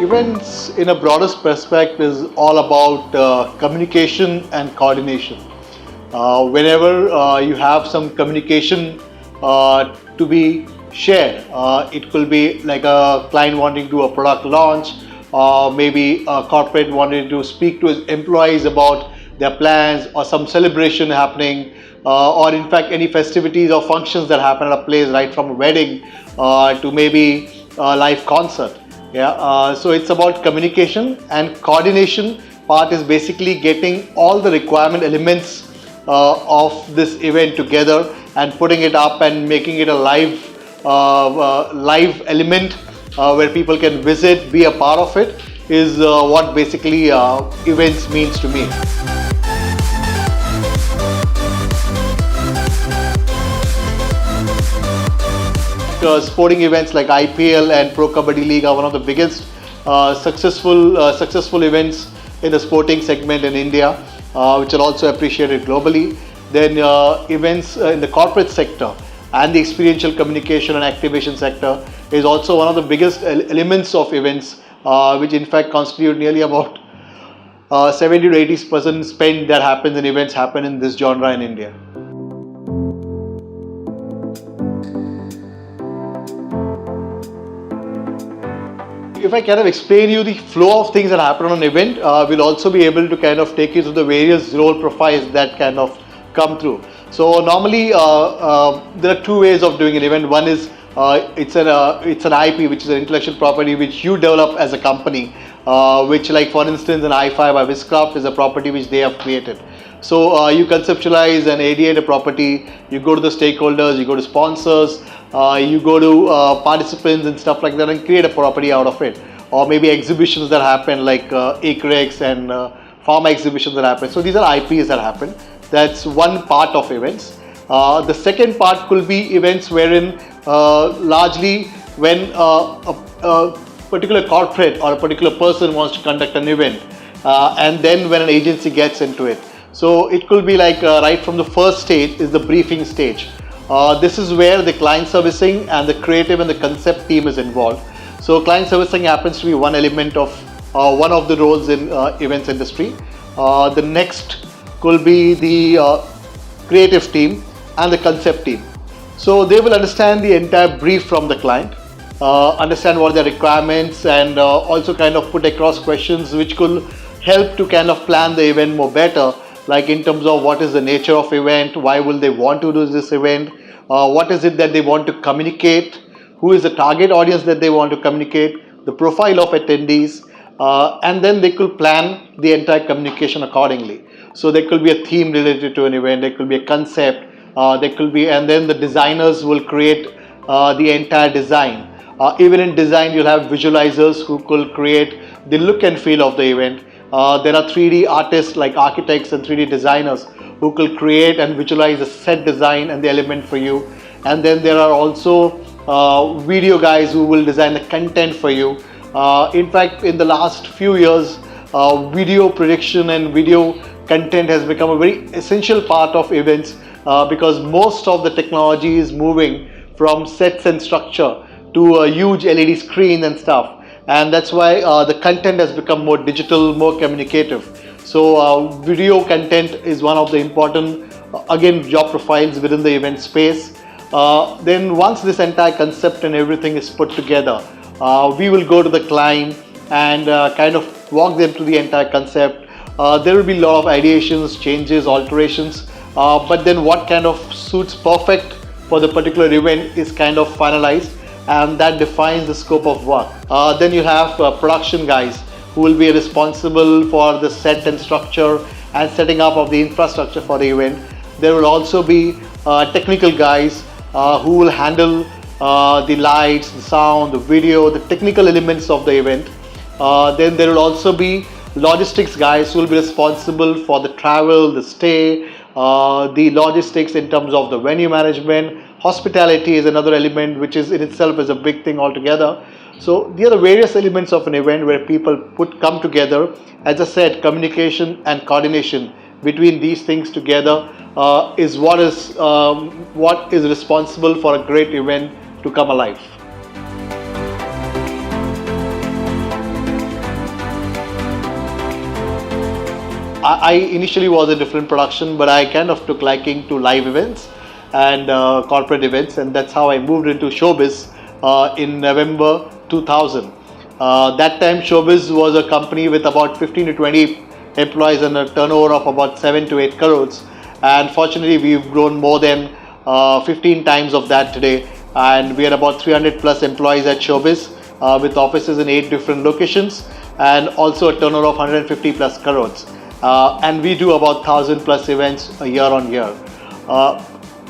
Events in a broader perspective is all about communication and coordination. Whenever you have some communication to be shared, it could be like a client wanting to do a product launch, or maybe a corporate wanting to speak to his employees about their plans, or some celebration happening, or in fact any festivities or functions that happen at a place, right from a wedding to maybe a live concert. Yeah, so it's about communication, and coordination part is basically getting all the requirement elements of this event together and putting it up and making it a live element where people can visit, be a part of it, is what basically events means to me. Sporting events like IPL and Pro Kabaddi League are one of the biggest successful events in the sporting segment in India, which are also appreciated globally. Then events in the corporate sector and the experiential communication and activation sector is also one of the biggest elements of events, which in fact constitute nearly about 70 to 80% spend that happens in events happen in this genre in India. If I kind of explain you the flow of things that happen on an event, we'll also be able to kind of take you through the various role profiles that kind of come through. So normally there are two ways of doing an event. One is it's an IP, which is an intellectual property which you develop as a company, which, like for instance, an i5 by Wizcraft is a property which they have created. So you conceptualize and ideate a property, you go to the stakeholders, you go to sponsors, you go to participants and stuff like that, and create a property out of it. Or maybe exhibitions that happen like ACREX and pharma exhibitions that happen. So these are IPs that happen. That's one part of events. The second part could be events wherein largely when a particular corporate or a particular person wants to conduct an event, and then when an agency gets into it. So it could be like right from the first stage is the briefing stage. This is where the client servicing and the creative and the concept team is involved. So client servicing happens to be one element of one of the roles in events industry. The next could be the creative team and the concept team. So they will understand the entire brief from the client, understand what their requirements, and also kind of put across questions which could help to kind of plan the event more better, like in terms of what is the nature of event, why will they want to do this event, what is it that they want to communicate, who is the target audience that they want to communicate, the profile of attendees, and then they could plan the entire communication accordingly. So there could be a theme related to an event, there could be a concept, there could be, and then the designers will create the entire design. Even in design, you'll have visualizers who could create the look and feel of the event. There are 3D artists like architects and 3D designers who could create and visualize a set design and the element for you. And then there are also video guys who will design the content for you. In fact, in the last few years, video prediction and video content has become a very essential part of events because most of the technology is moving from sets and structure to a huge LED screen and stuff. And that's why the content has become more digital, more communicative. So video content is one of the important, again, job profiles within the event space. Then once this entire concept and everything is put together, we will go to the client and kind of walk them through the entire concept. There will be a lot of ideations, changes, alterations, but then what kind of suits perfect for the particular event is kind of finalized, and that defines the scope of work. Then you have production guys who will be responsible for the set and structure and setting up of the infrastructure for the event. There will also be technical guys who will handle the lights, the sound, the video, the technical elements of the event. Then there will also be logistics guys who will be responsible for the travel, the stay, the logistics in terms of the venue management. Hospitality is another element which is in itself is a big thing altogether. So there are the various elements of an event where people come together. As I said, communication and coordination between these things together is what is responsible for a great event to come alive. I initially was a different production, but I kind of took liking to live events and corporate events, and that's how I moved into Shobiz in November 2000. That time, Shobiz was a company with about 15 to 20 employees and a turnover of about 7 to 8 crores. And fortunately, we've grown more than 15 times of that today. And we are about 300 plus employees at Shobiz with offices in 8 different locations and also a turnover of 150 plus crores. And we do about 1,000 plus events a year on year.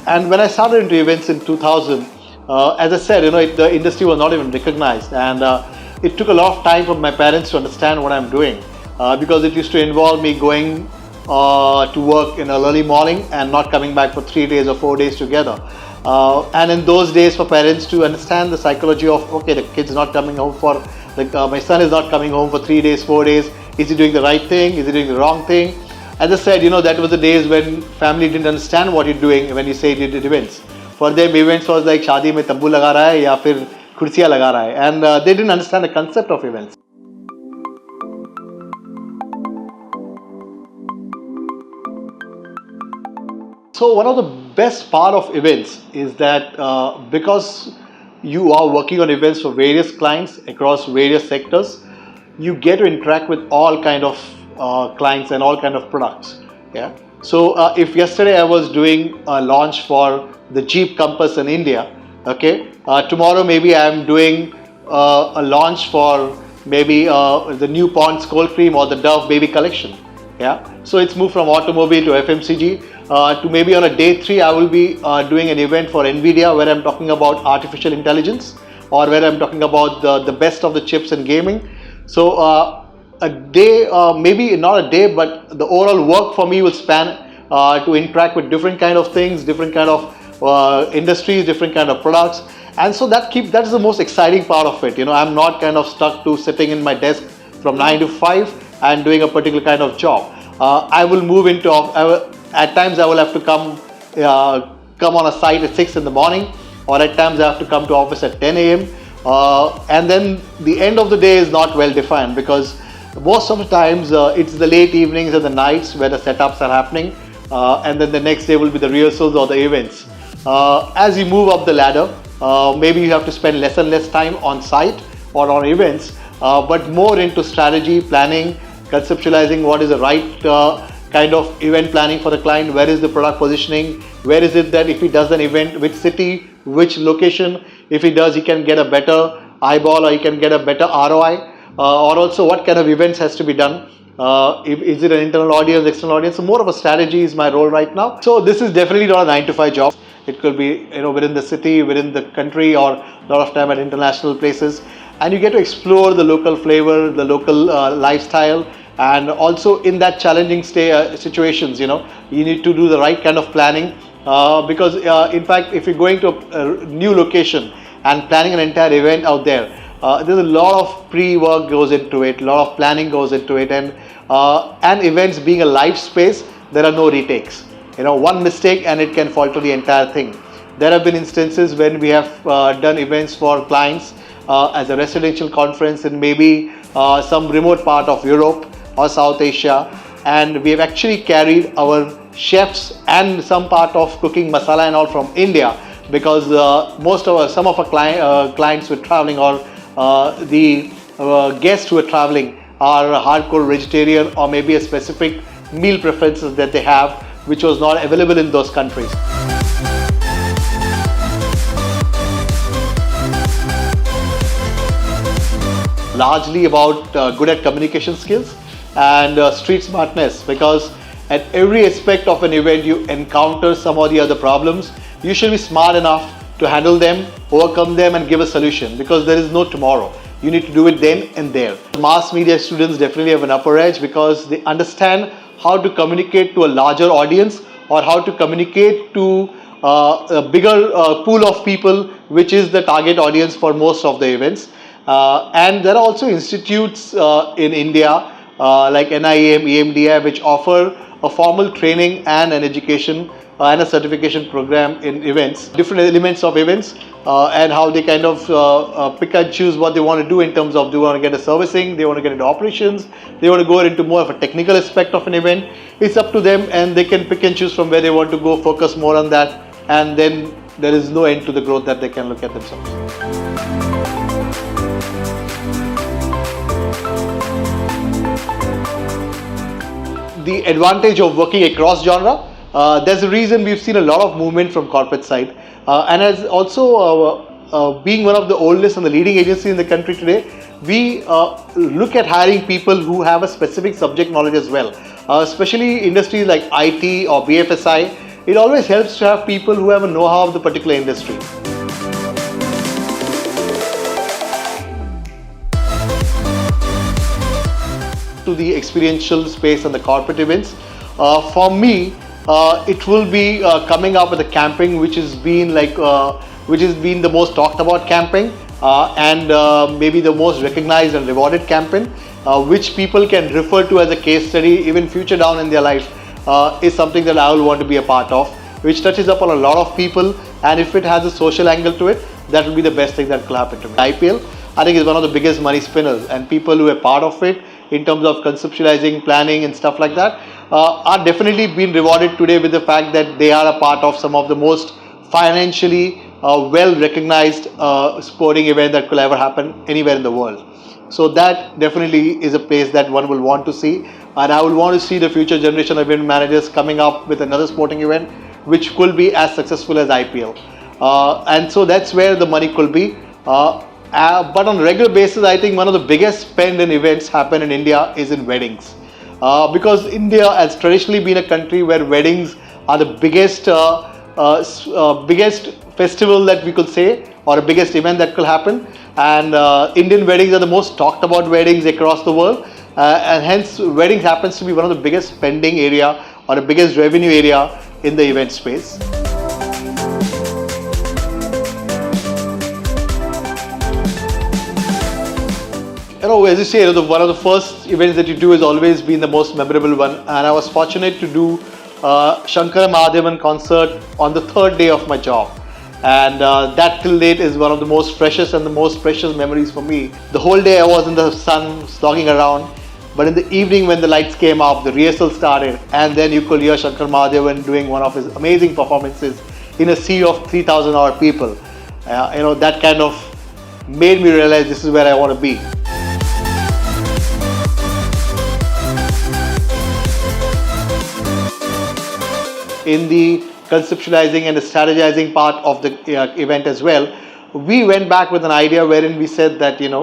And when I started into events in 2000, as I said, the industry was not even recognized, and it took a lot of time for my parents to understand what I'm doing because it used to involve me going to work in an early morning and not coming back for 3 days or 4 days together. And in those days, for parents to understand the psychology of, okay, the kid's not coming home for, my son is not coming home for 3 days, 4 days. Is he doing the right thing? Is he doing the wrong thing? As I said, that was the days when family didn't understand what you're doing when you say you did events. For them, events was like शादी में तंबू लगा रहा है या फिर कुर्सियाँ लगा रहा है, and they didn't understand the concept of events. So one of the best part of events is that because you are working on events for various clients across various sectors, you get to interact with all kind of clients and all kind of products. Yeah. So if yesterday I was doing a launch for the Jeep Compass in India, okay, tomorrow maybe I am doing a launch for maybe the new Pond's cold cream or the Dove baby collection. Yeah. So it's moved from automobile to FMCG to maybe on a day 3 I will be doing an event for NVIDIA where I'm talking about artificial intelligence or where I'm talking about the best of the chips in gaming. So a day, maybe not a day, but the overall work for me will span to interact with different kind of things, different kind of industries, different kind of products, and so that is the most exciting part of it. I'm not kind of stuck to sitting in my desk from 9 to 5 and doing a particular kind of job. I will move into at times I will have to come on a site at 6 in the morning, or at times I have to come to office at 10 a.m. And then the end of the day is not well defined because most of the times it's the late evenings and the nights where the setups are happening, and then the next day will be the rehearsals or the events. As you move up the ladder, maybe you have to spend less and less time on site or on events, but more into strategy, planning, conceptualizing what is the right kind of event planning for the client, where is the product positioning, where is it that if he does an event, which city, which location, if he does, he can get a better eyeball or he can get a better ROI, or also what kind of events has to be done. Is it an internal audience, external audience? So more of a strategy is my role right now. So this is definitely not a 9 to 5 job. It could be within the city, within the country, or a lot of time at international places. And you get to explore the local flavor, the local lifestyle, and also in that challenging situations, you need to do the right kind of planning because in fact, if you're going to a new location and planning an entire event out there, there's a lot of pre-work goes into it, a lot of planning goes into it, and events being a live space, there are no retakes. One mistake and it can falter the entire thing. There have been instances when we have done events for clients as a residential conference in maybe some remote part of Europe or South Asia, and we have actually carried our chefs and some part of cooking masala and all from India because some of our clients were traveling, or the guests who are traveling are hardcore vegetarian or maybe a specific meal preferences that they have which was not available in those countries. Largely about good at communication skills and street smartness, because at every aspect of an event you encounter some or the other problems. You should be smart enough to handle them, overcome them and give a solution, because there is no tomorrow. You need to do it then and there. Mass media students definitely have an upper edge because they understand how to communicate to a larger audience or how to communicate to a bigger pool of people, which is the target audience for most of the events. And there are also institutes in India like NIEM, EMDI, which offer a formal training and an education and a certification program in events, different elements of events, and how they kind of pick and choose what they want to do in terms of, they want to get a servicing, they want to get into operations, they want to go into more of a technical aspect of an event. It's up to them, and they can pick and choose from where they want to go, focus more on that, and then there is no end to the growth that they can look at themselves. The advantage of working across genre, there's a reason we've seen a lot of movement from corporate side, and as also being one of the oldest and the leading agency in the country today, we look at hiring people who have a specific subject knowledge as well, especially industries like IT or BFSI. It always helps to have people who have a know-how of the particular industry. To the experiential space and the corporate events, for me, it will be coming up with a campaign which has been the most talked about campaign, and maybe the most recognized and rewarded campaign, which people can refer to as a case study even future down in their life, is something that I will want to be a part of, which touches upon a lot of people, and if it has a social angle to it, that will be the best thing that could happen to me. IPL, I think, is one of the biggest money spinners, and people who are part of it in terms of conceptualizing, planning and stuff like that, are definitely being rewarded today with the fact that they are a part of some of the most financially well recognized sporting event that could ever happen anywhere in the world. So that definitely is a place that one will want to see, and I will want to see the future generation of event managers coming up with another sporting event which could be as successful as IPL, and so that's where the money could be. But on a regular basis, I think one of the biggest spend in events happen in India is in weddings, because India has traditionally been a country where weddings are the biggest festival that we could say, or a biggest event that could happen, and Indian weddings are the most talked about weddings across the world, and hence weddings happens to be one of the biggest spending area or the biggest revenue area in the event space. As you say, one of the first events that you do has always been the most memorable one, and I was fortunate to do Shankar Mahadevan concert on the third day of my job, and that till date is one of the most freshest and the most precious memories for me. The whole day I was in the sun slogging around, but in the evening when the lights came up, the rehearsal started, and then you could hear Shankar Mahadevan doing one of his amazing performances in a sea of 3,000 odd people. That kind of made me realize this is where I want to be. In the conceptualizing and the strategizing part of the event as well, we went back with an idea wherein we said that 7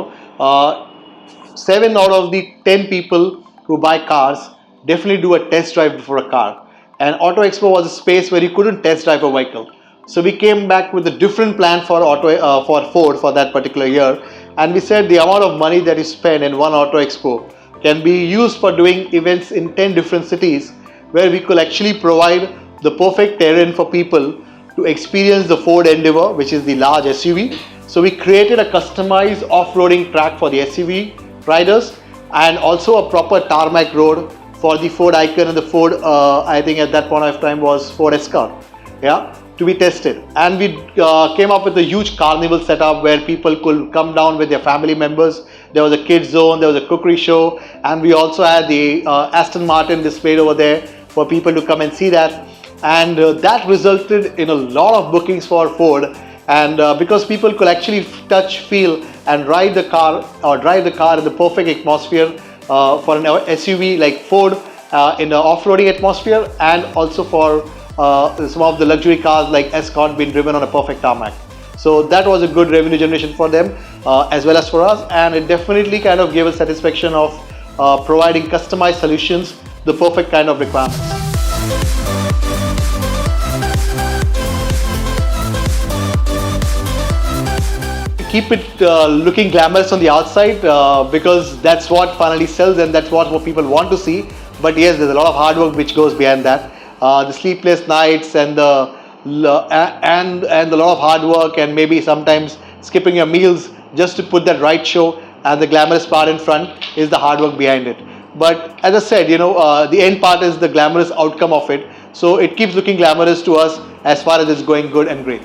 out of the 10 people who buy cars definitely do a test drive before a car, and Auto Expo was a space where you couldn't test drive a vehicle. So we came back with a different plan for Ford for that particular year, and we said the amount of money that you spend in one Auto Expo can be used for doing events in 10 different cities, where we could actually provide the perfect terrain for people to experience the Ford Endeavour, which is the large SUV. So we created a customized off-roading track for the SUV riders, and also a proper tarmac road for the Ford Icon and the Ford, I think at that point of time was Ford Escort, to be tested. And we came up with a huge carnival setup where people could come down with their family members. There was a kids zone, there was a cookery show, and we also had the Aston Martin displayed over there for people to come and see that. And that resulted in a lot of bookings for Ford, and because people could actually touch, feel and ride the car or drive the car in the perfect atmosphere for an SUV like Ford in the off-roading atmosphere, and also for some of the luxury cars like Escort being driven on a perfect tarmac. So that was a good revenue generation for them as well as for us, and it definitely kind of gave us satisfaction of providing customized solutions, the perfect kind of requirements. keep it looking glamorous on the outside because that's what finally sells and that's what people want to see. But yes, there's a lot of hard work which goes behind that. The sleepless nights and and a lot of hard work and maybe sometimes skipping your meals just to put that right show and the glamorous part in front is the hard work behind it. But as I said, the end part is the glamorous outcome of it. So it keeps looking glamorous to us as far as it's going good and great.